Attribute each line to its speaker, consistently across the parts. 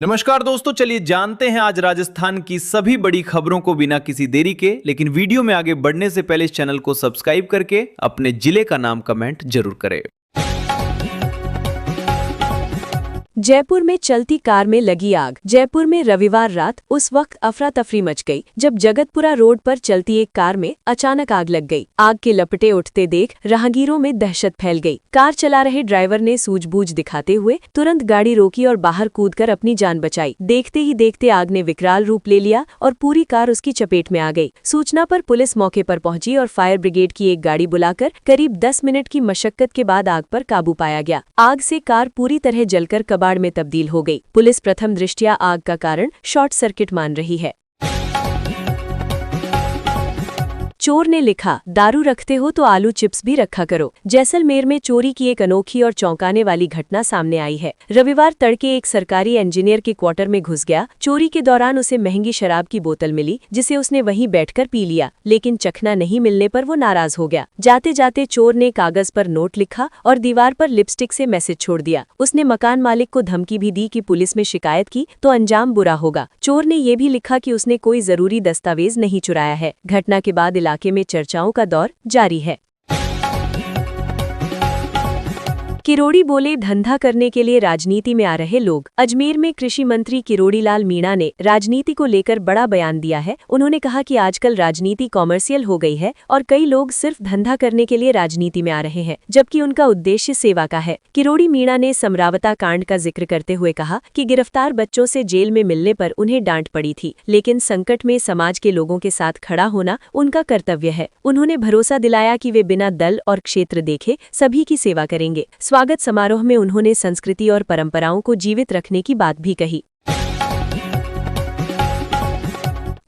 Speaker 1: नमस्कार दोस्तों, चलिए जानते हैं आज राजस्थान की सभी बड़ी खबरों को बिना किसी देरी के। लेकिन वीडियो में आगे बढ़ने से पहले इस चैनल को सब्सक्राइब करके अपने जिले का नाम कमेंट जरूर करें।
Speaker 2: जयपुर में चलती कार में लगी आग। जयपुर में रविवार रात उस वक्त अफरा तफरी मच गई जब जगतपुरा रोड पर चलती एक कार में अचानक आग लग गई। आग के लपटे उठते देख राहगीरों में दहशत फैल गई। कार चला रहे ड्राइवर ने सूझबूझ दिखाते हुए तुरंत गाड़ी रोकी और बाहर कूदकर अपनी जान बचाई। देखते ही देखते आग ने विकराल रूप ले लिया और पूरी कार उसकी चपेट में आ गई। सूचना पर पुलिस मौके पर पहुंची और फायर ब्रिगेड की एक गाड़ी बुलाकर करीब 10 मिनट की मशक्कत के बाद आग पर काबू पाया गया। आग से कार पूरी तरह जलकर कबाड़ में तब्दील हो गई। पुलिस प्रथम दृष्टया आग का कारण शॉर्ट सर्किट मान रही है। चोर ने लिखा, दारू रखते हो तो आलू चिप्स भी रखा करो। जैसलमेर में चोरी की एक अनोखी और चौंकाने वाली घटना सामने आई है। रविवार तड़के एक सरकारी इंजीनियर के क्वार्टर में घुस गया। चोरी के दौरान उसे महंगी शराब की बोतल मिली जिसे उसने वहीं बैठकर पी लिया, लेकिन चखना नहीं मिलने पर वो नाराज हो गया। जाते जाते चोर ने कागज पर नोट लिखा और दीवार पर लिपस्टिक से मैसेज छोड़ दिया। उसने मकान मालिक को धमकी भी दी कि पुलिस में शिकायत की तो अंजाम बुरा होगा। चोर ने ये भी लिखा कि उसने कोई जरूरी दस्तावेज नहीं चुराया है। घटना के बाद इलाके में चर्चाओं का दौर जारी है। किरोड़ी बोले, धंधा करने के लिए राजनीति में आ रहे लोग। अजमेर में कृषि मंत्री किरोड़ी लाल मीणा ने राजनीति को लेकर बड़ा बयान दिया है। उन्होंने कहा कि आजकल राजनीति कॉमर्शियल हो गई है और कई लोग सिर्फ धंधा करने के लिए राजनीति में आ रहे हैं, जबकि उनका उद्देश्य सेवा का है। किरोड़ी मीणा ने समरावता कांड का जिक्र करते हुए कहा कि गिरफ्तार बच्चों से जेल में मिलने पर उन्हें डांट पड़ी थी, लेकिन संकट में समाज के लोगों के साथ खड़ा होना उनका कर्तव्य है। उन्होंने भरोसा दिलाया कि वे बिना दल और क्षेत्र देखे सभी की सेवा करेंगे। स्वागत समारोह में उन्होंने संस्कृति और परंपराओं को जीवित रखने की बात भी कही।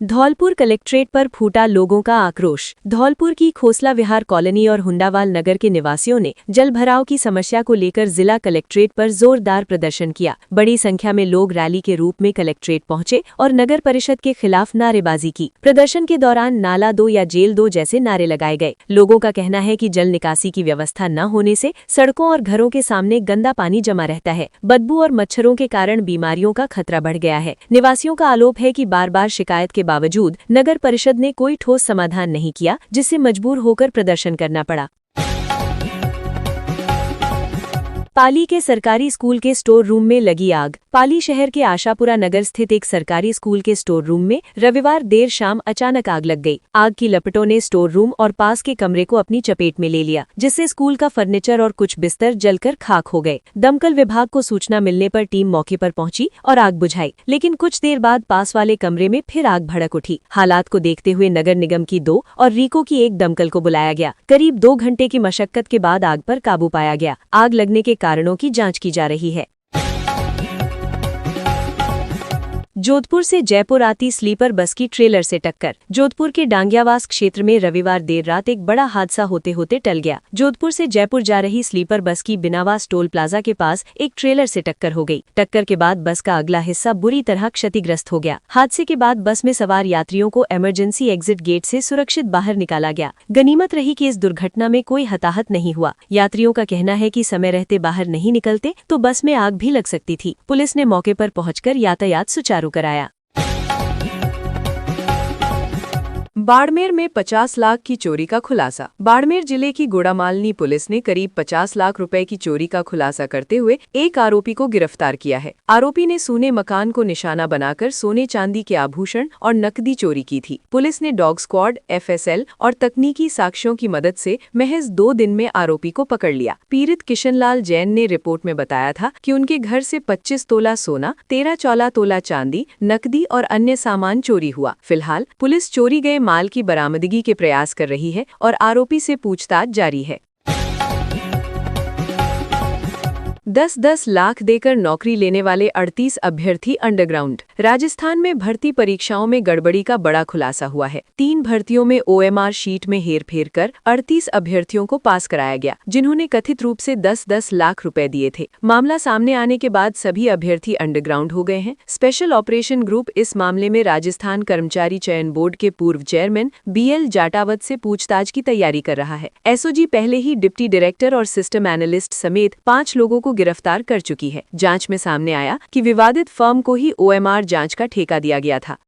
Speaker 2: धौलपुर कलेक्ट्रेट पर फूटा लोगों का आक्रोश। धौलपुर की खोसला विहार कॉलोनी और हुंडावाल नगर के निवासियों ने जलभराव की समस्या को लेकर जिला कलेक्ट्रेट पर जोरदार प्रदर्शन किया। बड़ी संख्या में लोग रैली के रूप में कलेक्ट्रेट पहुंचे और नगर परिषद के खिलाफ नारेबाजी की। प्रदर्शन के दौरान नाला दो या जेल दो जैसे नारे लगाए गए। लोगों का कहना है कि जल निकासी की व्यवस्था न होने से सड़कों और घरों के सामने गंदा पानी जमा रहता है। बदबू और मच्छरों के कारण बीमारियों का खतरा बढ़ गया है। निवासियों का आरोप है कि बार बार शिकायत के बावजूद नगर परिषद ने कोई ठोस समाधान नहीं किया, जिससे मजबूर होकर प्रदर्शन करना पड़ा। पाली के सरकारी स्कूल के स्टोर रूम में लगी आग। पाली शहर के आशापुरा नगर स्थित एक सरकारी स्कूल के स्टोर रूम में रविवार देर शाम अचानक आग लग गई। आग की लपटों ने स्टोर रूम और पास के कमरे को अपनी चपेट में ले लिया, जिससे स्कूल का फर्नीचर और कुछ बिस्तर जलकर खाक हो गए। दमकल विभाग को सूचना मिलने पर टीम मौके पर पहुंची और आग बुझाई, लेकिन कुछ देर बाद पास वाले कमरे में फिर आग भड़क उठी। हालात को देखते हुए नगर निगम की 2 और रीको की 1 दमकल को बुलाया गया। करीब 2 घंटे की मशक्कत के बाद आग पर काबू पाया गया। आग लगने के कारणों की जांच की जा रही है। जोधपुर से जयपुर आती स्लीपर बस की ट्रेलर से टक्कर। जोधपुर के डांगियावास क्षेत्र में रविवार देर रात एक बड़ा हादसा होते होते टल गया। जोधपुर से जयपुर जा रही स्लीपर बस की बिनावास टोल प्लाजा के पास एक ट्रेलर से टक्कर हो गई। टक्कर के बाद बस का अगला हिस्सा बुरी तरह क्षतिग्रस्त हो गया। हादसे के बाद बस में सवार यात्रियों को इमरजेंसी एग्जिट गेट से सुरक्षित बाहर निकाला गया। गनीमत रही कि इस दुर्घटना में कोई हताहत नहीं हुआ। यात्रियों का कहना है कि समय रहते बाहर नहीं निकलते तो बस में आग भी लग सकती थी। पुलिस ने मौके पर पहुंचकर यातायात सुचारू कराया। बाड़मेर में 50 लाख की चोरी का खुलासा। बाड़मेर जिले की गोड़ामालनी पुलिस ने करीब 50 लाख रुपए की चोरी का खुलासा करते हुए एक आरोपी को गिरफ्तार किया है। आरोपी ने सूने मकान को निशाना बनाकर सोने चांदी के आभूषण और नकदी चोरी की थी। पुलिस ने डॉग स्क्वाड, FSL और तकनीकी साक्ष्यों की मदद से महज 2 दिन में आरोपी को पकड़ लिया। पीड़ित किशनलाल जैन ने रिपोर्ट में बताया था कि उनके घर से 25 तोला सोना, 13 तोला चांदी, नकदी और अन्य सामान चोरी हुआ। फिलहाल पुलिस चोरी गए माल की बरामदगी के प्रयास कर रही है और आरोपी से पूछताछ जारी है। 10-10 लाख देकर नौकरी लेने वाले 38 अभ्यर्थी अंडरग्राउंड। राजस्थान में भर्ती परीक्षाओं में गड़बड़ी का बड़ा खुलासा हुआ है। 3 भर्तियों में OMR शीट में हेरफेर कर 38 अभ्यर्थियों को पास कराया गया, जिन्होंने कथित रूप से 10-10 लाख रुपए दिए थे। मामला सामने आने के बाद सभी अभ्यर्थी अंडरग्राउंड हो गए हैं। स्पेशल ऑपरेशन ग्रुप इस मामले में राजस्थान कर्मचारी चयन बोर्ड के पूर्व चेयरमैन BL जाटावत से पूछताछ की तैयारी कर रहा है। SOG पहले ही डिप्टी डायरेक्टर और सिस्टम एनालिस्ट समेत 5 लोगों को को गिरफ्तार कर चुकी है। जांच में सामने आया कि विवादित फर्म को ही OMR जांच का ठेका दिया गया था।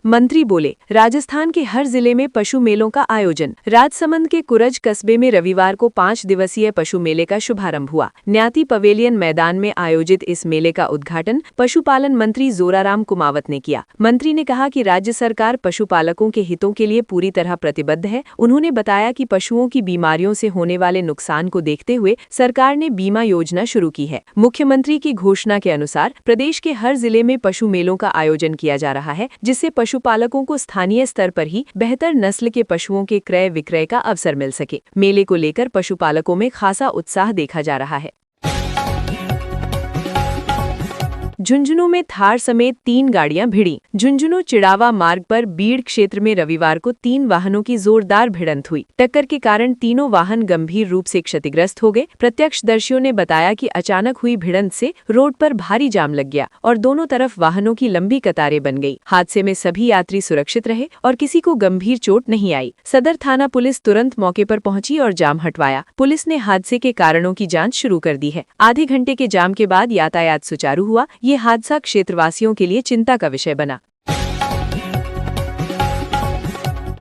Speaker 2: मंत्री बोले, राजस्थान के हर जिले में पशु मेलों का आयोजन। राजसमंद के कुरज कस्बे में रविवार को 5 दिवसीय पशु मेले का शुभारंभ हुआ। न्याती पवेलियन मैदान में आयोजित इस मेले का उद्घाटन पशुपालन मंत्री जोराराम कुमावत ने किया। मंत्री ने कहा कि राज्य सरकार पशुपालकों के हितों के लिए पूरी तरह प्रतिबद्ध है। उन्होंने बताया कि पशुओं की बीमारियों से होने वाले नुकसान को देखते हुए सरकार ने बीमा योजना शुरू की है। मुख्यमंत्री की घोषणा के अनुसार प्रदेश के हर जिले में पशु मेलों का आयोजन किया जा रहा है, जिससे पशुपालकों को स्थानीय स्तर पर ही बेहतर नस्ल के पशुओं के क्रय विक्रय का अवसर मिल सके। मेले को लेकर पशुपालकों में खासा उत्साह देखा जा रहा है। झुंझुनू में थार समेत 3 गाड़ियां भिड़ी। झुंझुनू चिड़ावा मार्ग पर बीड़ क्षेत्र में रविवार को 3 वाहनों की जोरदार भिड़ंत हुई। टक्कर के कारण तीनों वाहन गंभीर रूप से क्षतिग्रस्त हो गए। प्रत्यक्षदर्शियों ने बताया कि अचानक हुई भिड़ंत से रोड पर भारी जाम लग गया और दोनों तरफ वाहनों की लंबी कतारें बन गई। हादसे में सभी यात्री सुरक्षित रहे और किसी को गंभीर चोट नहीं आई। सदर थाना पुलिस तुरंत मौके पर पहुंची और जाम हटवाया। पुलिस ने हादसे के कारणों की जांच शुरू कर दी है। आधे घंटे के जाम के बाद यातायात सुचारू हुआ। ये हादसा क्षेत्रवासियों के लिए चिंता का विषय बना।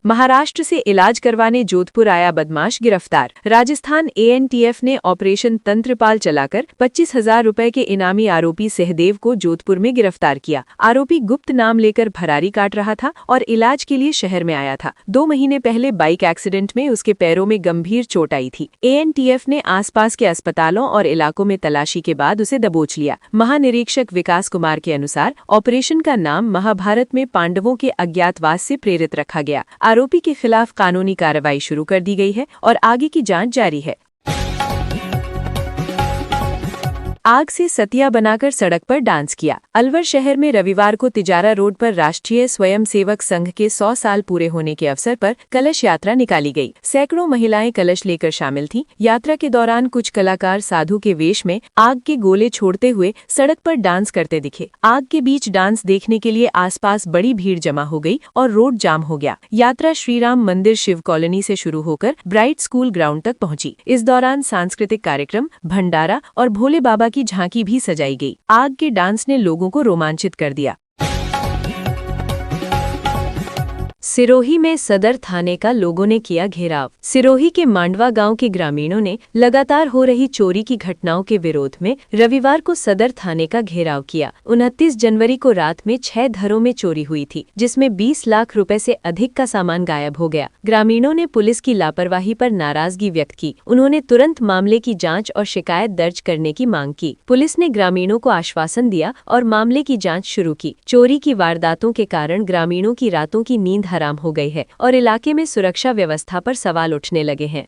Speaker 2: महाराष्ट्र से इलाज करवाने जोधपुर आया बदमाश गिरफ्तार। राजस्थान ANTF ने ऑपरेशन तंत्रपाल चलाकर 25,000 रुपए के इनामी आरोपी सहदेव को जोधपुर में गिरफ्तार किया। आरोपी गुप्त नाम लेकर भरारी काट रहा था और इलाज के लिए शहर में आया था। 2 महीने पहले बाइक एक्सीडेंट में उसके पैरों में गंभीर चोट आई थी। ANTF ने आसपास के अस्पतालों और इलाकों में तलाशी के बाद उसे दबोच लिया। महानिरीक्षक विकास कुमार के अनुसार ऑपरेशन का नाम महाभारत में पांडवों के अज्ञातवास से प्रेरित रखा गया। आरोपी के खिलाफ कानूनी कार्रवाई शुरू कर दी गई है और आगे की जांच जारी है। आग से सतिया बनाकर सड़क पर डांस किया। अलवर शहर में रविवार को तिजारा रोड पर राष्ट्रीय स्वयंसेवक संघ के 100 साल पूरे होने के अवसर पर कलश यात्रा निकाली गई। सैकड़ों महिलाएं कलश लेकर शामिल थीं। यात्रा के दौरान कुछ कलाकार साधु के वेश में आग के गोले छोड़ते हुए सड़क पर डांस करते दिखे। आग के बीच डांस देखने के लिए आसपास बड़ी भीड़ जमा हो गई और रोड जाम हो गया। यात्रा श्रीराम मंदिर शिव कॉलोनी से शुरू होकर ब्राइट स्कूल ग्राउंड तक पहुंची। इस दौरान सांस्कृतिक कार्यक्रम, भंडारा और भोले बाबा की झांकी भी सजाई गई। आग के डांस ने लोगों को रोमांचित कर दिया। सिरोही में सदर थाने का लोगों ने किया घेराव। सिरोही के मांडवा गांव के ग्रामीणों ने लगातार हो रही चोरी की घटनाओं के विरोध में रविवार को सदर थाने का घेराव किया। 29 जनवरी को रात में 6 घरों में चोरी हुई थी, जिसमें 20 लाख रुपए से अधिक का सामान गायब हो गया। ग्रामीणों ने पुलिस की लापरवाही पर नाराजगी व्यक्त की। उन्होंने तुरंत मामले की जाँच और शिकायत दर्ज करने की मांग की। पुलिस ने ग्रामीणों को आश्वासन दिया और मामले की जाँच शुरू की। चोरी की वारदातों के कारण ग्रामीणों की रातों की नींद हराम हो गई है और इलाके में सुरक्षा व्यवस्था पर सवाल उठने लगे हैं।